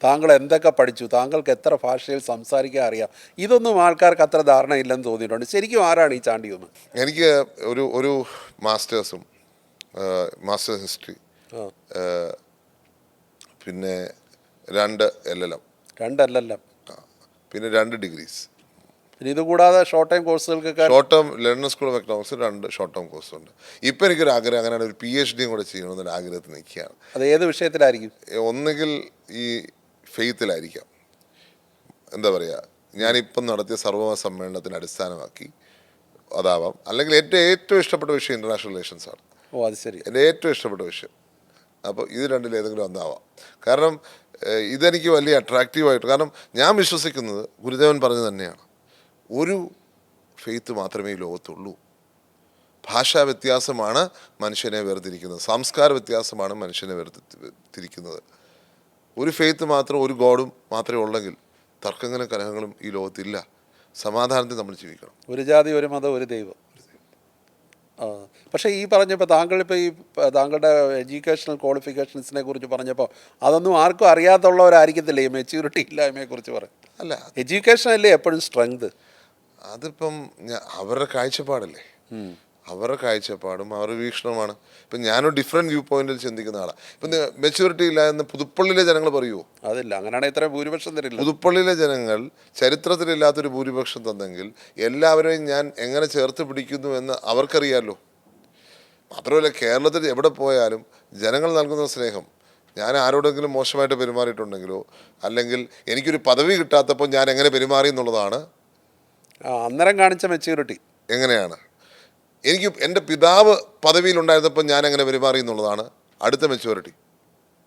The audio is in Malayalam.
താങ്കൾ എന്തൊക്കെ പഠിച്ചു, താങ്കൾക്ക് എത്ര ഭാഷയിൽ സംസാരിക്കാൻ അറിയാം, ഇതൊന്നും ആൾക്കാർക്ക് അത്ര ധാരണയില്ലെന്ന് തോന്നിയിട്ടുണ്ട്. ശരിക്കും ആരാണ് ഈ ചാണ്ടി ഉമ്മൻ? എനിക്ക് ഒരു മാസ്റ്റേഴ്സും മാസ്റ്റേഴ്സ് ഹിസ്റ്ററി, ആ, പിന്നെ 2 LLM, രണ്ടല്ലല്ല. പിന്നെ 2 ഡിഗ്രീസ്. പിന്നെ ഇതുകൂടാതെ ഷോർട്ട് ടൈം കോഴ്സുകൾക്കൊക്കെ short term London School of Economics 2 short term കോഴ്സുണ്ട്. ഇപ്പം എനിക്കൊരു ആഗ്രഹം, അങ്ങനെയാണ് ഒരു PhD കൂടെ ചെയ്യണമെന്നൊരു ആഗ്രഹത്തിൽ നിൽക്കുകയാണ്. അത് ഏത് വിഷയത്തിലായിരിക്കും? ഒന്നുകിൽ ഈ ഫെയ്ത്തിലായിരിക്കാം, എന്താ പറയുക, ഞാനിപ്പം നടത്തിയ സർവ്വമത സമ്മേളനത്തിന് അടിസ്ഥാനമാക്കി അതാവാം, അല്ലെങ്കിൽ എൻ്റെ ഏറ്റവും ഇഷ്ടപ്പെട്ട വിഷയം ഇൻ്റർനാഷണൽ റിലേഷൻസ് ആണ്. ഓ, അത് ശരി. എൻ്റെ ഏറ്റവും ഇഷ്ടപ്പെട്ട വിഷയം. അപ്പോൾ ഇത് രണ്ടിൽ ഏതെങ്കിലും ഒന്നാവാം. കാരണം ഇതെനിക്ക് വലിയ അട്രാക്റ്റീവായിട്ട്, കാരണം ഞാൻ വിശ്വസിക്കുന്നത് ഗുരുദേവൻ പറഞ്ഞു തന്നെയാണ്, ഒരു ഫെയ്ത്ത് മാത്രമേ ഈ ലോകത്തുള്ളൂ. ഭാഷാ വ്യത്യാസമാണ് മനുഷ്യനെ വേർതിരിക്കുന്നത്, സംസ്കാര വ്യത്യാസമാണ് മനുഷ്യനെ വേർതിരിക്കുന്നത്. ഒരു ഫെയ്ത്ത് മാത്രം, ഒരു ഗോഡും മാത്രമേ ഉള്ളെങ്കിൽ തർക്കങ്ങളും കലഹങ്ങളും ഈ ലോകത്തില്ല. സമാധാനത്തിൽ നമ്മൾ ജീവിക്കണം. ഒരു ജാതി, ഒരു മതം, ഒരു ദൈവം. ആ, പക്ഷേ ഈ പറഞ്ഞപ്പോൾ താങ്കളിപ്പോൾ താങ്കളുടെ എഡ്യൂക്കേഷണൽ ക്വാളിഫിക്കേഷൻസിനെ കുറിച്ച് പറഞ്ഞപ്പോൾ അതൊന്നും ആർക്കും അറിയാത്തുള്ളവരായിരിക്കത്തില്ലേ ഈ മെച്യൂരിറ്റി ഇല്ലായ്മയെക്കുറിച്ച് പറയും? അല്ല, എഡ്യൂക്കേഷൻ അല്ലേ എപ്പോഴും സ്ട്രെങ്ത്. അതിപ്പം അവരുടെ കാഴ്ചപ്പാടല്ലേ, അവരുടെ കാഴ്ചപ്പാടും അവരുടെ വീക്ഷണമാണ്. ഇപ്പം ഞാനൊരു ഡിഫറെൻറ്റ് വ്യൂ പോയിന്റിൽ ചിന്തിക്കുന്ന ആളാണ്. ഇപ്പം മെച്യൂരിറ്റി ഇല്ല എന്ന് പുതുപ്പള്ളിയിലെ ജനങ്ങൾ പറയുമോ? അതില്ല, അങ്ങനെയാണെങ്കിൽ ഇത്ര ഭൂരിപക്ഷം തരില്ല. പുതുപ്പള്ളിയിലെ ജനങ്ങൾ ചരിത്രത്തിലില്ലാത്തൊരു ഭൂരിപക്ഷം തന്നെങ്കിൽ എല്ലാവരെയും ഞാൻ എങ്ങനെ ചേർത്ത് പിടിക്കുന്നു എന്ന് അവർക്കറിയാമല്ലോ. മാത്രമല്ല, കേരളത്തിൽ എവിടെ പോയാലും ജനങ്ങൾ നൽകുന്ന സ്നേഹം, ഞാൻ ആരോടെങ്കിലും മോശമായിട്ട് പെരുമാറിയിട്ടുണ്ടെങ്കിലോ അല്ലെങ്കിൽ എനിക്കൊരു പദവി കിട്ടാത്തപ്പോൾ ഞാൻ എങ്ങനെ പെരുമാറി എന്നുള്ളതാണ്. അന്നേരം കാണിച്ച മെച്യൂരിറ്റി എങ്ങനെയാണ് എനിക്ക് എൻ്റെ പിതാവ് പദവിയിലുണ്ടായിരുന്നപ്പോൾ ഞാൻ എങ്ങനെ പെരുമാറി എന്നുള്ളതാണ് അടുത്ത മെച്യൂരിറ്റി.